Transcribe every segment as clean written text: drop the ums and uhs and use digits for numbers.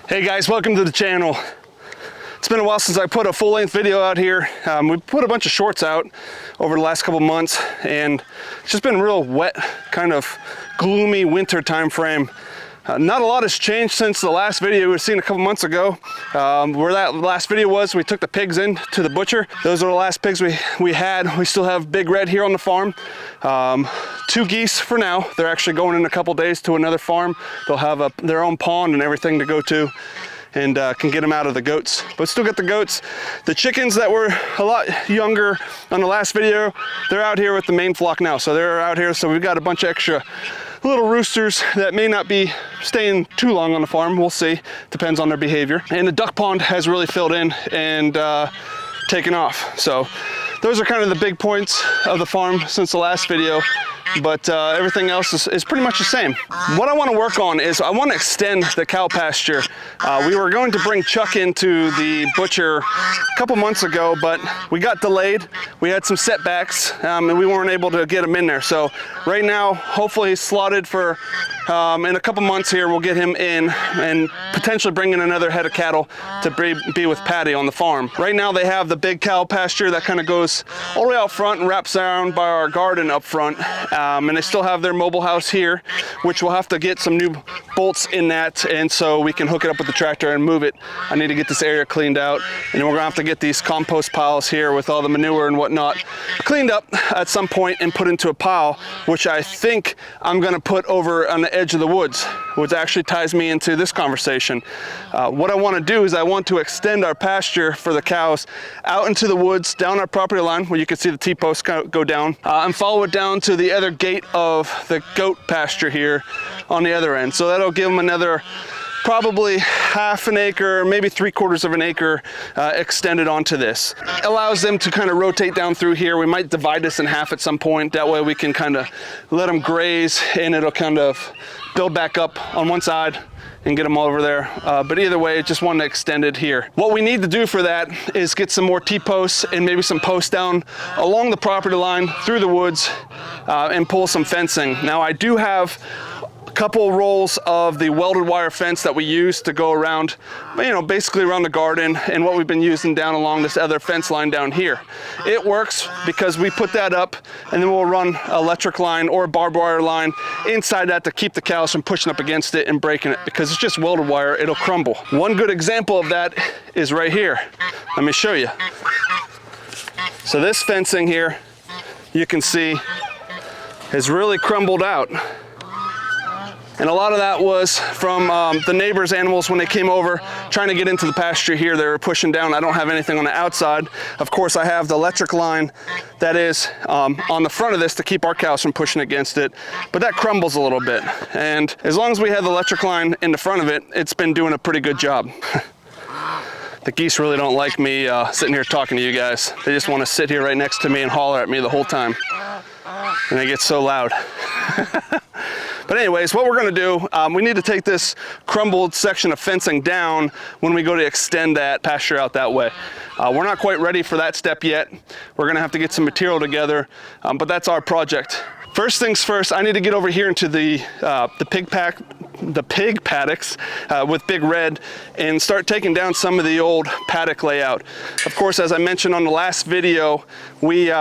Hey guys, welcome to the channel. It's been a while since I put a full-length video out here. We put a bunch of shorts out over the last couple months, and it's just been real wet, kind of gloomy winter time frame. Not a lot has changed since the last video we were seen a couple months ago. Where that last video was, we took the pigs in to the butcher. Those are the last pigs we had. We still have Big Red here on the farm. 2 geese for now. They're actually going in a couple days to another farm. They'll have their own pond and everything to go to, and can get them out of the goats. But still got the goats. The chickens that were a lot younger on the last video, they're out here with the main flock now. So they're out here, so we've got a bunch of extra little roosters that may not be staying too long on the farm. We'll see, depends on their behavior. And the duck pond has really filled in and taken off. So those are kind of the big points of the farm since the last video. But everything else is pretty much the same. What I want to work on is I want to extend the cow pasture. We were going to bring Chuck into the butcher a couple months ago, but we got delayed. We had some setbacks and we weren't able to get him in there. So right now, hopefully he's slotted for in a couple months here, we'll get him in and potentially bring in another head of cattle to be with Patty on the farm. Right now they have the big cow pasture that kind of goes all the way out front and wraps around by our garden up front. And they still have their mobile house here, which we'll have to get some new bolts in that, and so we can hook it up with the tractor and move it. I need to get this area cleaned out, and then we're gonna have to get these compost piles here with all the manure and whatnot cleaned up at some point and put into a pile, which I think I'm gonna put over on the edge of the woods, which actually ties me into this conversation. What I wanna do is I want to extend our pasture for the cows out into the woods, down our property line, where you can see the T-posts go down, and follow it down to the other gate of the goat pasture here on the other end. So that'll give them another probably half an acre, maybe 3/4 of an acre extended onto this. It allows them to kind of rotate down through here. We might divide this in half at some point. That way we can kind of let them graze and it'll kind of build back up on one side and get them all over there. But either way, just want to extend it here. What we need to do for that is get some more T-posts and maybe some posts down along the property line through the woods and pull some fencing. Now I do have a couple rolls of the welded wire fence that we use to go around, you know, basically around the garden and what we've been using down along this other fence line down here. It works because we put that up and then we'll run electric line or a barbed wire line inside that to keep the cows from pushing up against it and breaking it, because it's just welded wire, it'll crumble. One good example of that is right here. Let me show you. So this fencing here, you can see, has really crumbled out. And a lot of that was from the neighbors' animals when they came over trying to get into the pasture here. They were pushing down. I don't have anything on the outside. Of course, I have the electric line that is on the front of this to keep our cows from pushing against it. But that crumbles a little bit. And as long as we have the electric line in the front of it, it's been doing a pretty good job. The geese really don't like me sitting here talking to you guys. They just want to sit here right next to me and holler at me the whole time. And they get so loud. But anyways, what we're gonna do, we need to take this crumbled section of fencing down when we go to extend that pasture out that way. We're not quite ready for that step yet. We're gonna have to get some material together, but that's our project. First things first, I need to get over here into the pig paddocks with Big Red and start taking down some of the old paddock layout. Of course, as I mentioned on the last video, we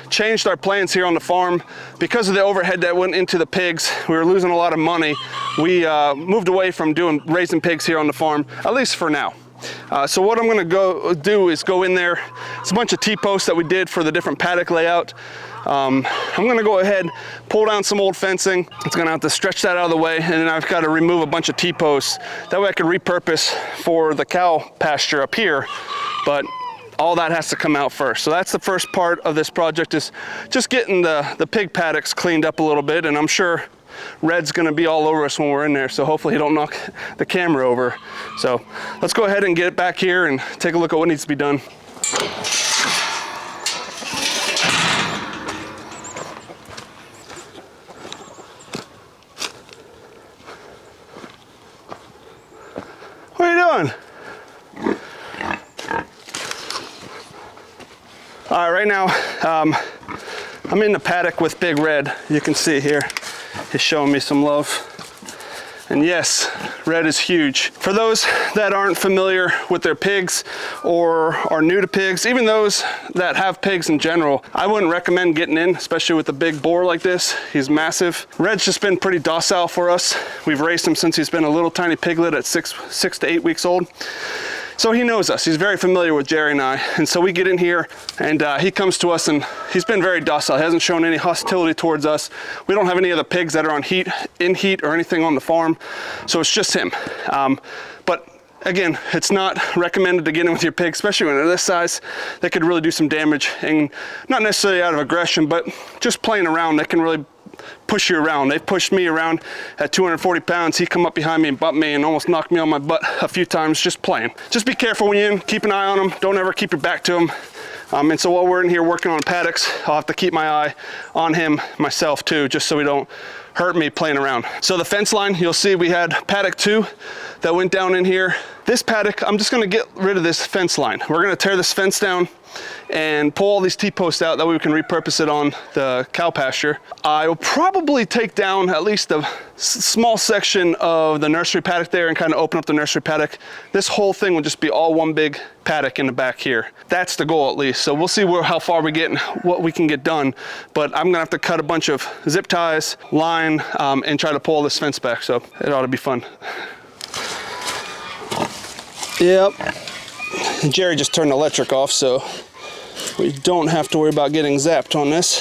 changed our plans here on the farm because of the overhead that went into the pigs. We were losing a lot of money. We moved away from raising pigs here on the farm, at least for now. So what I'm gonna go do is go in there. It's a bunch of T-posts that we did for the different paddock layout. I'm gonna go ahead, pull down some old fencing. It's gonna have to stretch that out of the way, and then I've got to remove a bunch of T-posts. That way I can repurpose for the cow pasture up here, but all that has to come out first. So that's the first part of this project, is just getting the pig paddocks cleaned up a little bit, and I'm sure Red's gonna be all over us when we're in there, so hopefully he don't knock the camera over. So let's go ahead and get it back here and take a look at what needs to be done. What are you doing? All right, right now, I'm in the paddock with Big Red. You can see here, he's showing me some love. And yes, Red is huge. For those that aren't familiar with their pigs or are new to pigs, even those that have pigs in general, I wouldn't recommend getting in, especially with a big boar like this. He's massive. Red's just been pretty docile for us. We've raised him since he's been a little tiny piglet at six to 8 weeks old. So he knows us. He's very familiar with Jerry and I. And so we get in here and he comes to us and he's been very docile. He hasn't shown any hostility towards us. We don't have any other pigs that are in heat or anything on the farm. So it's just him. But again, it's not recommended to get in with your pig, especially when they're this size. They could really do some damage, and not necessarily out of aggression, but just playing around. They can really push you around. They've pushed me around at 240 pounds. He come up behind me and bumped me and almost knocked me on my butt a few times just playing. Just be careful when you're in. Keep an eye on them. Don't ever keep your back to them. And so while we're in here working on paddocks, I'll have to keep my eye on him myself too, just so we don't hurt me playing around. So the fence line, you'll see we had paddock 2 that went down in here. This paddock, I'm just gonna get rid of this fence line. We're gonna tear this fence down and pull all these T-posts out, that way we can repurpose it on the cow pasture. I will probably take down at least a small section of the nursery paddock there and kind of open up the nursery paddock. This whole thing will just be all one big paddock in the back here. That's the goal at least. So we'll see how far we get and what we can get done. But I'm gonna have to cut a bunch of zip ties, line, and try to pull this fence back. So it ought to be fun. Yep. And Jerry just turned the electric off, so we don't have to worry about getting zapped on this.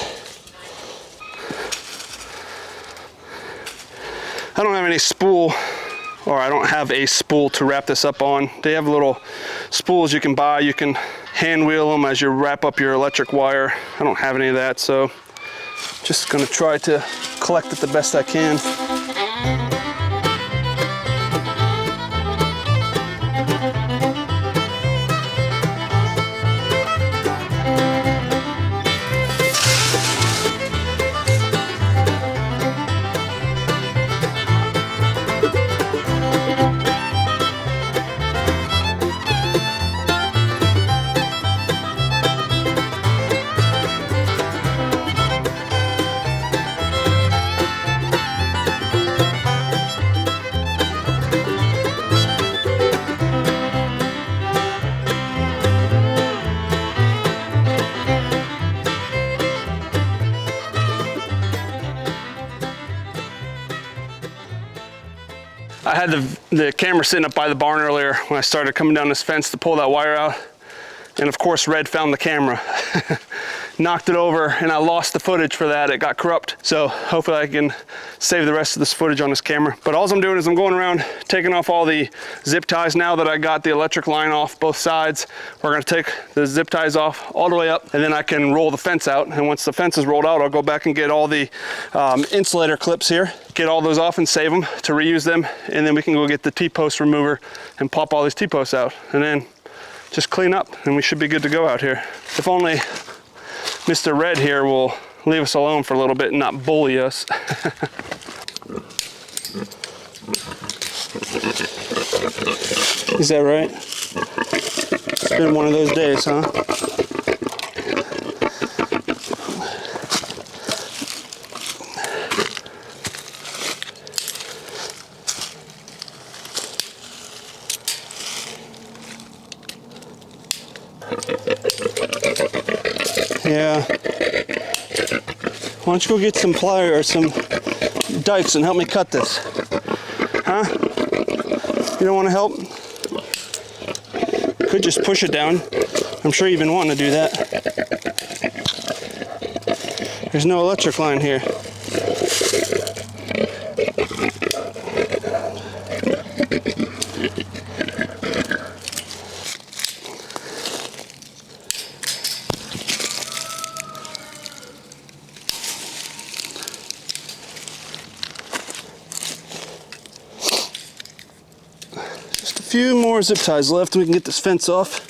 I don't have any spool, or I don't have a spool to wrap this up on. They have little spools you can buy. You can hand wheel them as you wrap up your electric wire. I don't have any of that, so just gonna try to collect it the best I can. I had the camera sitting up by the barn earlier when I started coming down this fence to pull that wire out. And of course, Red found the camera, knocked it over, and I lost the footage for that. It got corrupt. So hopefully I can save the rest of this footage on this camera. But all I'm doing is I'm going around taking off all the zip ties. Now that I got the electric line off both sides, we're gonna take the zip ties off all the way up, and then I can roll the fence out. And once the fence is rolled out, I'll go back and get all the insulator clips here, get all those off and save them to reuse them. And then we can go get the T-post remover and pop all these T-posts out. And then just clean up and we should be good to go out here. If only Mr. Red here will leave us alone for a little bit and not bully us. Is that right? It's been one of those days, huh? Yeah. Why don't you go get some pliers or some dikes and help me cut this? Huh? You don't want to help? Could just push it down. I'm sure you've been wanting to do that. There's no electric line here. Few more zip ties left, we can get this fence off.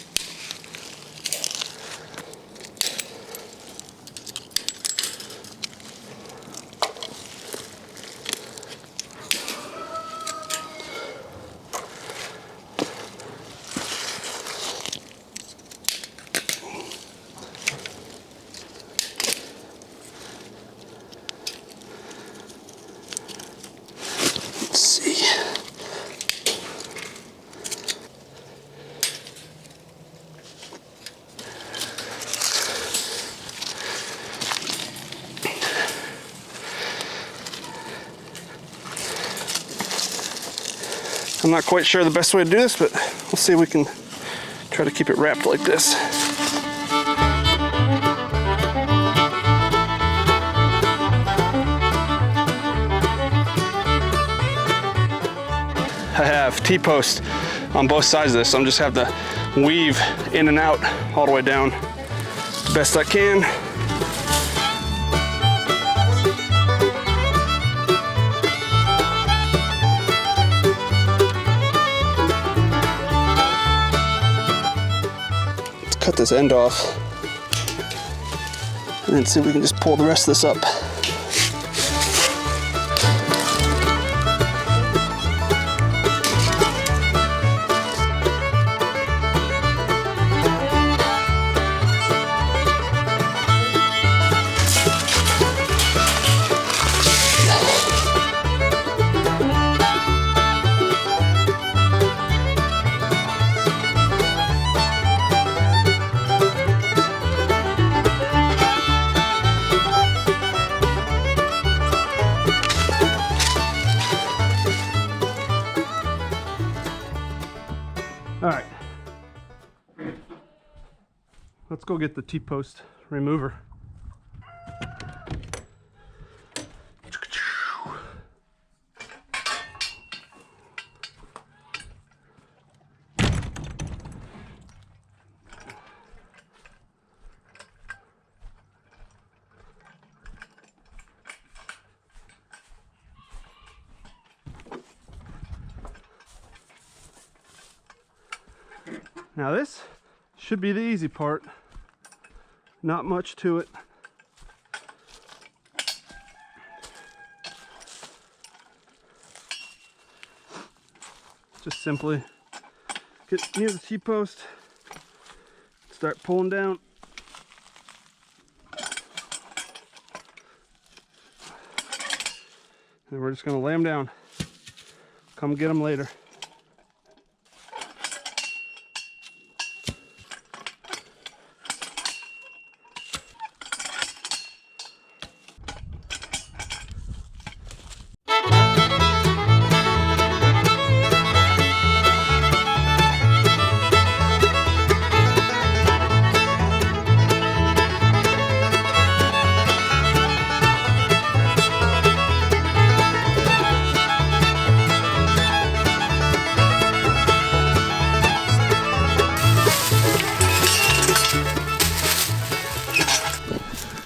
Let's see. I'm not quite sure the best way to do this, but we'll see if we can try to keep it wrapped like this. I have T-posts on both sides of this, so I'm just have to weave in and out all the way down the best I can. Let's cut this end off and then see if we can just pull the rest of this up. All right, let's go get the T-post remover. Now this should be the easy part. Not much to it. Just simply get near the T-post, start pulling down. And we're just gonna lay them down. Come get them later.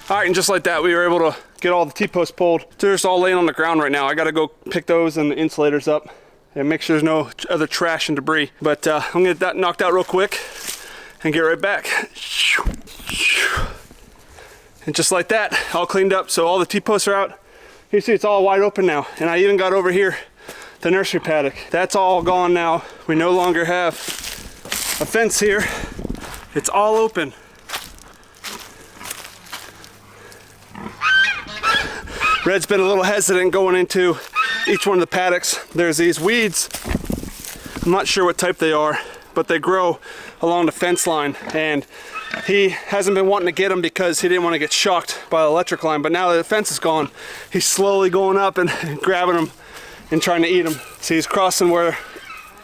All right, and just like that, we were able to get all the T-posts pulled. They're just all laying on the ground right now. I gotta go pick those and the insulators up and make sure there's no other trash and debris. But I'm gonna get that knocked out real quick and get right back. And just like that, all cleaned up. So all the T-posts are out. You see it's all wide open now. And I even got over here the nursery paddock. That's all gone now. We no longer have a fence here. It's all open. Red's been a little hesitant going into each one of the paddocks. There's these weeds. I'm not sure what type they are, but they grow along the fence line. And he hasn't been wanting to get them because he didn't want to get shocked by the electric line. But now that the fence is gone, he's slowly going up and grabbing them and trying to eat them. So he's crossing where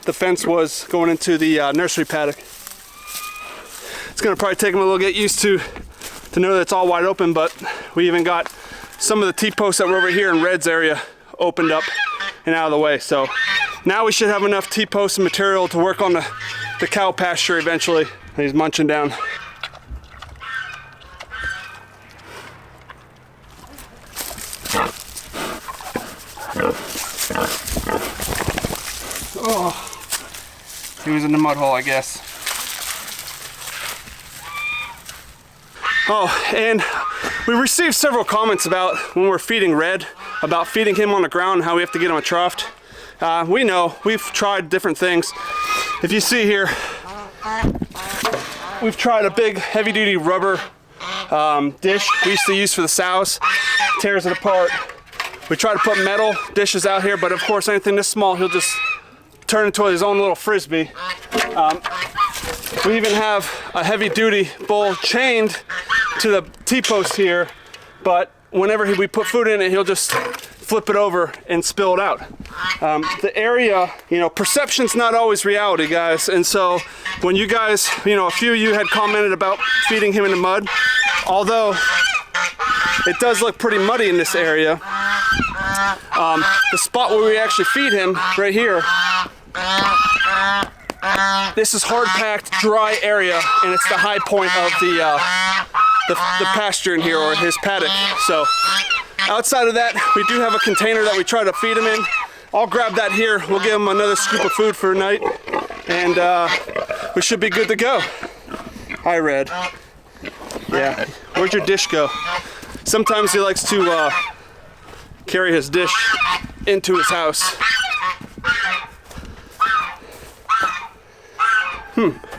the fence was going into the nursery paddock. It's gonna probably take him a little get used to know that it's all wide open, but we even got some of the T-posts that were over here in Red's area opened up and out of the way. So now we should have enough T-posts and material to work on the cow pasture eventually. And he's munching down. Oh, he was in the mud hole, I guess. Oh, and we received several comments about when we're feeding Red, about feeding him on the ground and how we have to get him a trough. We know, we've tried different things. If you see here, we've tried a big heavy-duty rubber dish we used to use for the sows. Tears it apart. We try to put metal dishes out here, but of course anything this small, he'll just turn into his own little frisbee. We even have a heavy-duty bowl chained to the T-post here, but whenever we put food in it, he'll just flip it over and spill it out. The area, you know, perception's not always reality, guys. And so when you guys, you know, a few of you had commented about feeding him in the mud, although it does look pretty muddy in this area, the spot where we actually feed him, right here, this is hard packed, dry area, and it's the high point of the pasture in here, or his paddock. So outside of that, we do have a container that we try to feed him in. I'll grab that here. We'll give him another scoop of food for a night, and we should be good to go. Hi, Red. Yeah, where'd your dish go? Sometimes he likes to carry his dish into his house.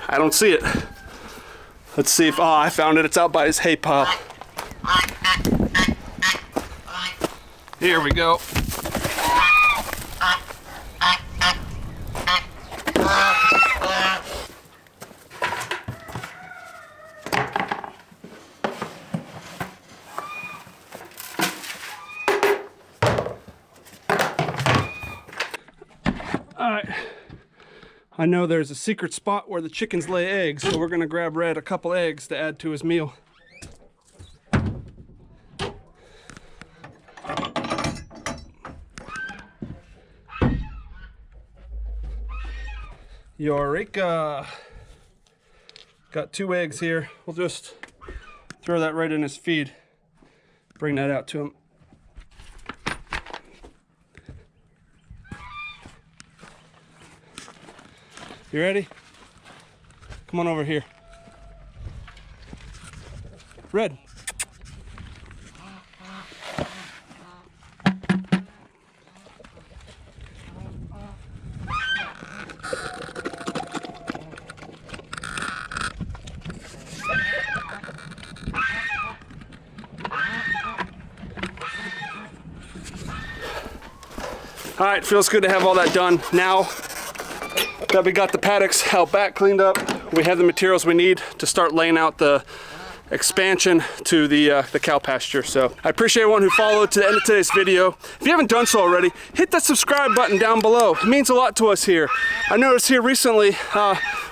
I don't see it. Let's see if, I found it. It's out by his hay pile. Here we go. All right. I know there's a secret spot where the chickens lay eggs, so we're gonna grab Red a couple eggs to add to his meal. Eureka! Got 2 eggs here. We'll just throw that right in his feed. Bring that out to him. You ready? Come on over here. Red. All right, feels good to have all that done. Now that we got the paddocks out back cleaned up, we have the materials we need to start laying out the expansion to the cow pasture. So I appreciate everyone who followed to the end of today's video. If you haven't done so already, hit that subscribe button down below. It means a lot to us here. I noticed here recently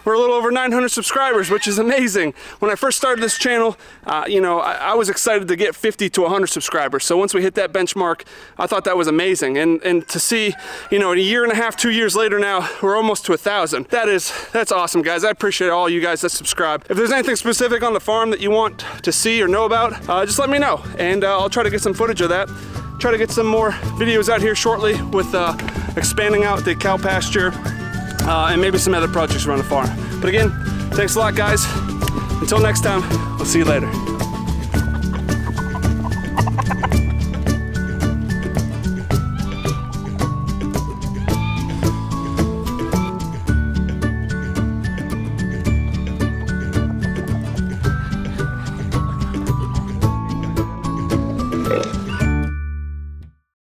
we're a little over 900 subscribers, which is amazing. When I first started this channel, you know, I was excited to get 50 to 100 subscribers. So once we hit that benchmark, I thought that was amazing. And to see, you know, in a year and a half, 2 years later now, we're almost to 1,000. That's awesome, guys. I appreciate all you guys that subscribe. If there's anything specific on the farm that you want to see or know about, just let me know, and I'll try to get some footage of that. Try to get some more videos out here shortly with expanding out the cow pasture and maybe some other projects around the farm. But again, thanks a lot, guys. Until next time, we'll see you later.